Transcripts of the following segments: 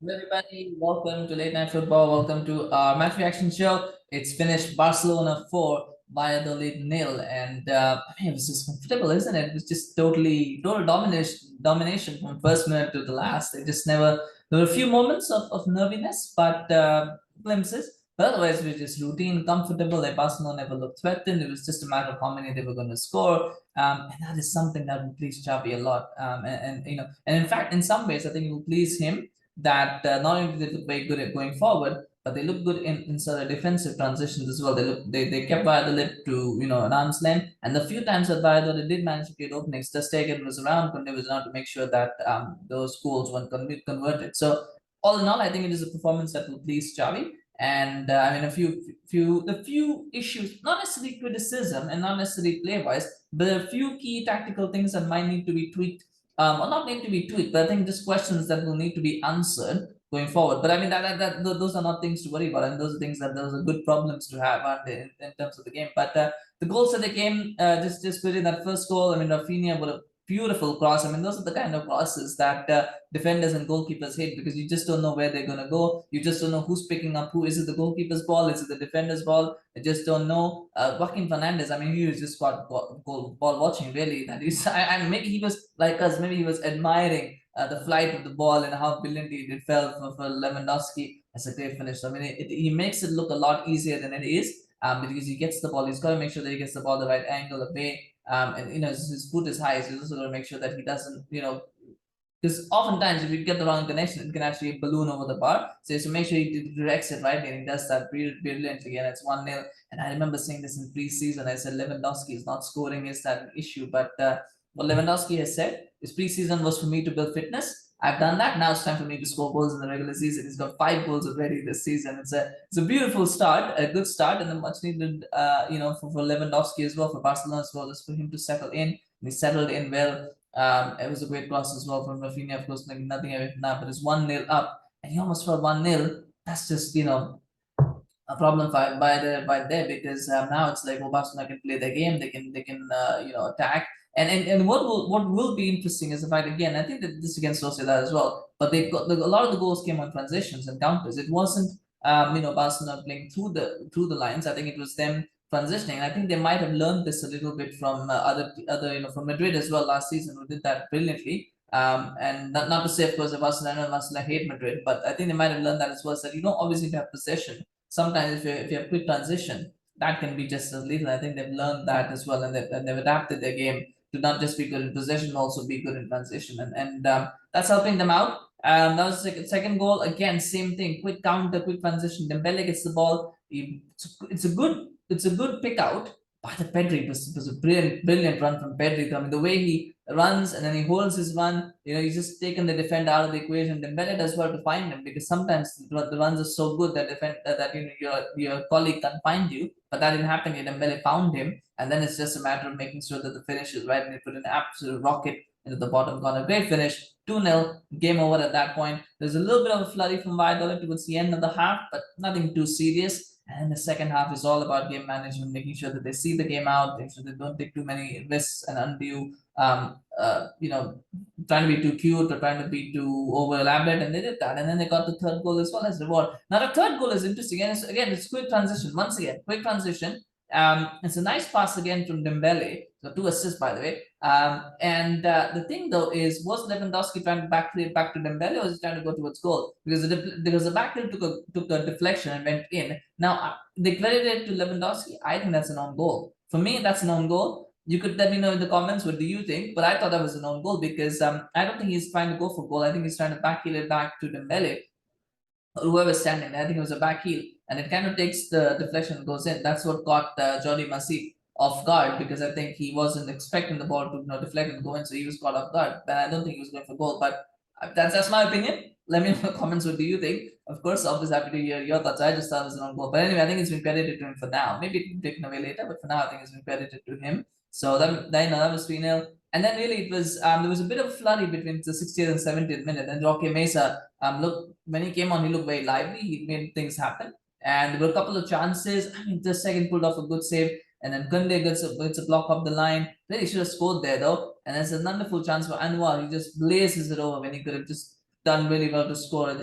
Hello everybody, welcome to Late Night Football. Welcome to our match reaction show. It's finished Barcelona 4, Valladolid nil, and it was just comfortable, isn't it? It was just total domination from first minute to the last. They just never. There were a few moments of nerviness, but glimpses. But otherwise, it was just routine, comfortable. Like Barcelona never looked threatened. It was just a matter of how many they were going to score, and that is something that will please Xavi a lot. And in fact, in some ways, I think it will please him that not only did they look very good at going forward, but they look good in sort of defensive transitions as well. They kept Valladolid to an arm's length, and the few times that Valladolid did manage to create openings, the Stegen was around, Kounde was around to make sure that those goals weren't converted. So all in all, I think it is a performance that will please Xavi. And I mean, the few issues, not necessarily criticism and not necessarily play wise, but a few key tactical things that might need to be tweaked or not need to be tweaked, but I think just questions that will need to be answered going forward. But I mean, those are not things to worry about, and those are things that those are good problems to have, aren't they, in terms of the game? But the goals that they came, just put in that first goal. I mean, Raphinha with a beautiful cross. I mean, those are the kind of crosses that defenders and goalkeepers hate because you just don't know where they're gonna go. You just don't know who's picking up who. Is it the goalkeeper's ball? Is it the defender's ball? I just don't know. Joaquin Fernandez, I mean, he was just got ball watching, really. That is, maybe he was like us, maybe he was admiring the flight of the ball and how brilliantly it fell for Lewandowski. That's a great finish. So, I mean, he makes it look a lot easier than it is because he gets the ball. He's got to make sure that he gets the ball the right angle away. And his foot is high, so he's also got to make sure that he doesn't, because oftentimes if you get the wrong connection, it can actually balloon over the bar. So make sure he directs it right, and he does that brilliantly. And it's 1-0. And I remember saying this in preseason. I said Lewandowski is not scoring, is that an issue? But what Lewandowski has said is preseason was for me to build fitness. I've done that. Now it's time for me to score goals in the regular season. He's got 5 goals already this season. It's a beautiful start, a good start, and a much needed, for Lewandowski as well, for Barcelona as well, as for him to settle in. And he settled in well. It was a great cross as well from Raphinha, of course, like nothing away from that, but it's 1-0 up, and he almost fell 1-0. That's just a problem by there because now it's like, well, Barcelona can play their game, they can attack. And what will be interesting is the fact, again, I think that this against Sociedad as well, but they got a lot of the goals came on transitions and counters. It wasn't Barcelona playing through the lines. I think it was them transitioning. I think they might have learned this a little bit from other from Madrid as well last season, who did that brilliantly. And not to say, of course, that Barcelona hate Madrid, but I think they might have learned that as well. So you don't always need to have possession. Sometimes if you have quick transition, that can be just as lethal. I think they've learned that as well, and they've adapted their game to not just be good in possession, also be good in transition, and that's helping them out. That was the second goal. Again, same thing. Quick counter, quick transition. Dembele gets the ball. It's a good pick out by the Pedri. It was a brilliant run from Pedri. I mean, the way he runs and then he holds his run. He's just taken the defender out of the equation. Dembele does well to find him because sometimes the runs are so good that your colleague can't find you. But that didn't happen here. Dembele found him, and then it's just a matter of making sure that the finish is right, and he put an absolute rocket into the bottom corner. Great finish. 2-0. Game over at that point. There's a little bit of a flurry from Valladolid towards the end of the half, but nothing too serious. And the second half is all about game management, making sure that they see the game out, making sure they don't take too many risks and undue, trying to be too cute or trying to be too over elaborate, and they did that. And then they got the third goal as well as reward. Now the third goal is interesting, and it's quick transition. Once again, quick transition. It's a nice pass again from Dembele. So 2 assists, by the way. And the thing though is, was Lewandowski trying to backfill back to Dembele, or was he trying to go towards goal? Because the backfill took a deflection and went in. Now they credited it to Lewandowski. I think that's an own goal. For me, that's an own goal. You could let me know in the comments, what do you think? But I thought that was an own goal because I don't think he's trying to go for goal. I think he's trying to backheel it back to Dembele, whoever's standing there. I think it was a back heel, and it kind of takes the deflection and goes in. That's what caught Jordi Masip off guard, because I think he wasn't expecting the ball to deflect and go in, so he was caught off guard. But I don't think he was going for goal. But that's my opinion. Let me know in the comments, what do you think? Of course, always happy to hear your thoughts. I just thought it was an own goal. But anyway, I think it's been credited to him for now. Maybe it can be taken away later, but for now, I think it's been credited to him. So that was 3-0. And then really it was there was a bit of a flurry between the 60th and 70th minute. And Roque Mesa, look, when he came on, he looked very lively. He made things happen. And there were a couple of chances. I mean, the second pulled off a good save. And then Kounde gets a block up the line. Really should have scored there though. And there's a wonderful chance for Anwar. He just blazes it over when he could have just done really well to score.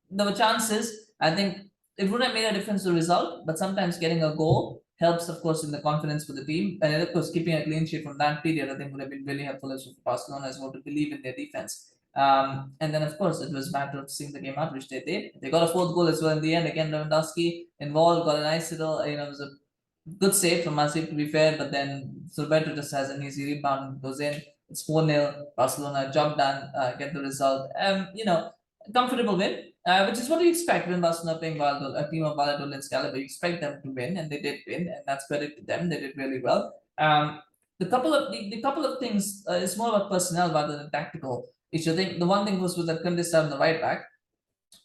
there were chances. I think it wouldn't have made a difference to the result, but sometimes getting a goal helps, of course, in the confidence for the team. And of course, keeping a clean sheet from that period, I think would have been really helpful as for Barcelona as well to believe in their defense. And then, of course, it was a matter of seeing the game out, which they did. They got a fourth goal as well in the end. Again, Lewandowski involved, got a nice little, it was a good save from Masip to be fair, but then Roberto just has an easy rebound and goes in. It's 4-0. Barcelona, job done, get the result. Comfortable win, which is what you expect when Barcelona playing Valladolid, a team of Valladolid's caliber. You expect them to win, and they did win, and that's credit to them. They did really well. The couple of things is more about personnel rather than tactical issue. I think the one thing was with the Kounde on the right back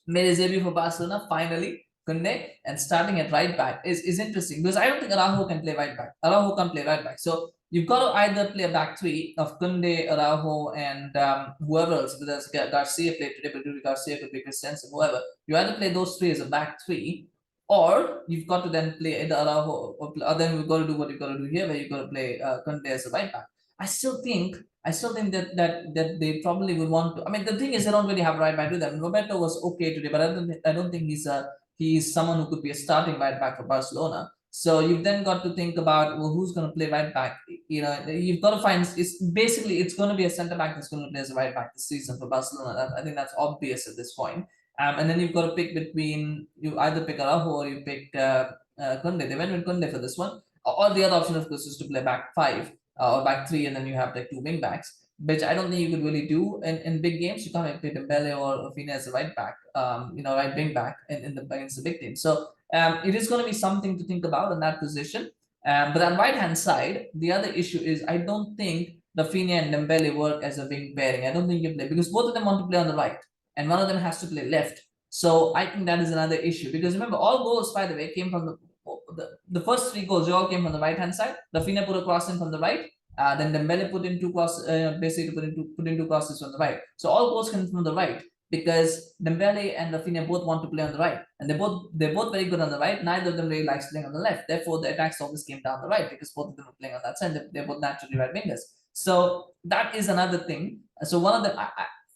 made his debut for Barcelona finally. Kounde and starting at right back is interesting because I don't think Araujo can play right back. Araujo can't play right back. So you've got to either play a back three of Kounde, Araujo, and whoever else. Because Garcia played today, but Garcia could be Christensen, whoever. You either play those three as a back three, or you've got to then play either Araujo, or then you've got to do what you've got to do here, where you've got to play Kounde as a right back. I still think that they probably would want to. I mean, the thing is, they don't really have right back to them. Roberto was okay today, but I don't think he's someone who could be a starting right back for Barcelona. So you've then got to think about, well, who's going to play right back? You've got to find. It's going to be a centre back that's going to play as a right back this season for Barcelona. I think that's obvious at this point. And then you've got to pick between you either pick Araujo or you pick Kounde. They went with Kounde for this one. Or the other option, of course, is to play back five or back three, and then you have like two wing backs, which I don't think you could really do in big games. You can't play Dembele or Raphinha as a right back, right wing back against the big team. So it is going to be something to think about in that position. But on right hand side, the other issue is I don't think Raphinha and Dembele work as a wing pairing. I don't think you play because both of them want to play on the right, and one of them has to play left. So I think that is another issue because remember, all goals, by the way, came from the first three goals. They all came from the right hand side. Raphinha put a cross in from the right. Then Dembele put in two cross, basically put in two crosses from the right. So all goals come from the right because Dembele and Raphinha both want to play on the right, and they're both very good on the right. Neither of them really likes playing on the left. Therefore, the attacks always came down the right because both of them are playing on that side. They're both naturally right wingers. So that is another thing. So one of them,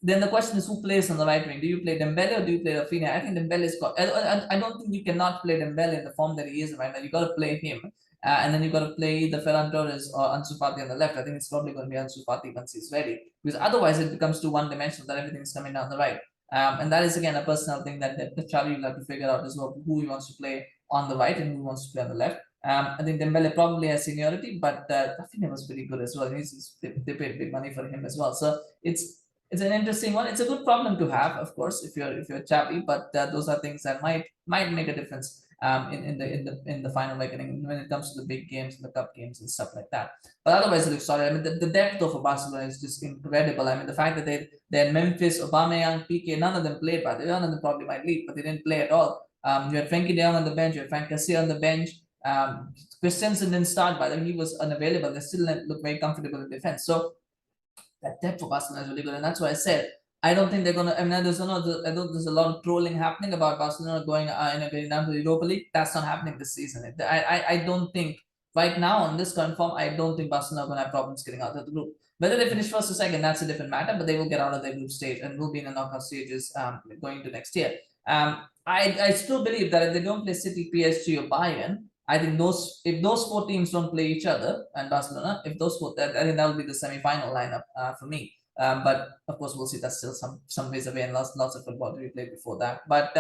then the question is who plays on the right wing? Do you play Dembele or do you play Raphinha? I think Dembele is got. I don't think you cannot play Dembele in the form that he is right now. You got to play him, and then you got to play either Ferran Torres or Ansu Fati on the left. I think it's probably going to be Ansu Fati once he's ready, because otherwise it becomes too one-dimensional that everything is coming down the right. And that is again a personal thing that Xavi will have to figure out as well, who he wants to play on the right and who wants to play on the left. I think Dembele probably has seniority, but Raphinha was pretty good as well. They paid big money for him as well, so it's an interesting one. It's a good problem to have, of course, if you're Xavi, but those are things that might make a difference in the final reckoning when it comes to the big games and the cup games and stuff like that. But otherwise, it looks solid. I mean, the depth of Barcelona is just incredible. I mean, the fact that they had Memphis, Aubameyang, PK, none of them played, but none of them probably might leave, but they didn't play at all. You had Frenkie de Jong on the bench, you had Frank Kessie on the bench. Christensen didn't start, by the way, he was unavailable. They still look very comfortable in defense. So that depth for Barcelona is really good, and that's why I said I don't think they're gonna. I mean, there's a lot of trolling happening about Barcelona going getting down to the Europa League. That's not happening this season. I don't think right now on this current form, I don't think Barcelona are gonna have problems getting out of the group. Whether they finish first or second, that's a different matter. But they will get out of their group stage and will be in the knockout stages going into next year. I still believe that if they don't play City, PSG, or Bayern, I think if those four teams don't play each other and Barcelona, if those four, I think that will be the semi-final lineup for me. But of course, we'll see. That's still some ways away, and lots of football to be played before that. But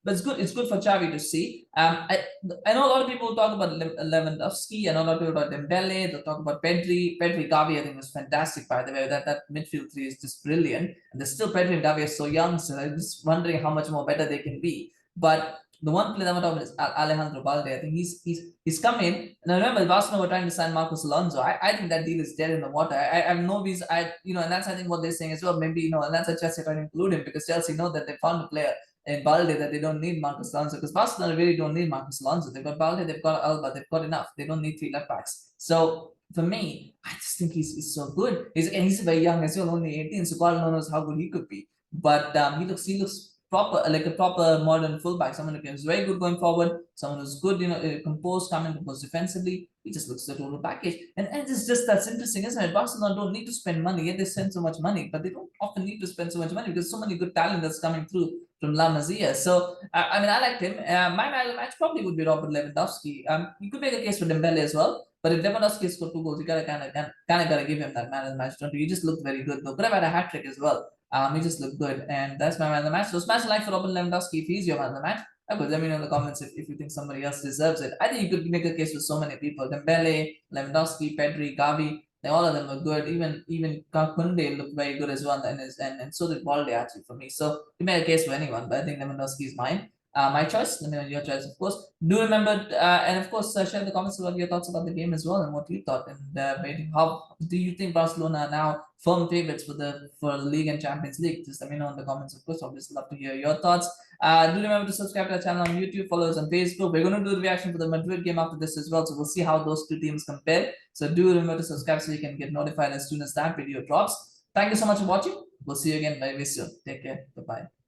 it's good. It's good for Xavi to see. I know a lot of people talk about Lewandowski. I know a lot of people about Dembele. They talk about Pedri. Gavi, I think, was fantastic. By the way, that midfield three is just brilliant. And there's still Pedri and Gavi are so young, so I'm just wondering how much more better they can be. But the one player that I'm talking about is Alejandro Balde. I think he's come in, and I remember Barcelona were trying to sign Marcos Alonso. I think that deal is dead in the water. I have no reason. And that's I think what they're saying as well. Maybe and that's why Chelsea trying to include him because Chelsea know that they found a player in Balde that they don't need Marcos Alonso because Barcelona really don't need Marcos Alonso. They've got Balde, they've got Alba, they've got enough. They don't need three left backs. So for me, I just think he's so good. He's very young as well, only 18. So God knows how good he could be. But he looks proper, like a proper modern fullback, someone who is very good going forward, someone who's good, composed, composed defensively. He just looks the total package. And it's just that's interesting, isn't it? Barcelona don't need to spend money, yet they spend so much money, but they don't often need to spend so much money because so many good talent that's coming through from La Masia. So I mean, I liked him. My man of the match probably would be Robert Lewandowski. You could make a case for Dembele as well. But if Lewandowski scored 2 goals, you gotta give him that man of the match, don't you? He just looked very good though. Could have had a hat trick as well. He just looked good, and that's my man of the match. So smash a like for Robert Lewandowski if he's your man of the match. I would let me know in the comments if you think somebody else deserves it. I think you could make a case for so many people: Dembele, Lewandowski, Pedri, Gavi. All of them were good. Even Kounde looked very good as well, and so did Balde actually for me. So you make a case for anyone, but I think Lewandowski is mine. My choice. Let me know your choice, of course. Do remember, and of course, share in the comments about your thoughts about the game as well and what you thought. And how do you think Barcelona are now firm favorites for the league and Champions League? Just let me know in the comments, of course. Obviously, love to hear your thoughts. Do remember to subscribe to our channel on YouTube, follow us on Facebook. We're going to do the reaction for the Madrid game after this as well, so we'll see how those two teams compare. So do remember to subscribe so you can get notified as soon as that video drops. Thank you so much for watching. We'll see you again very soon. Take care. Bye bye.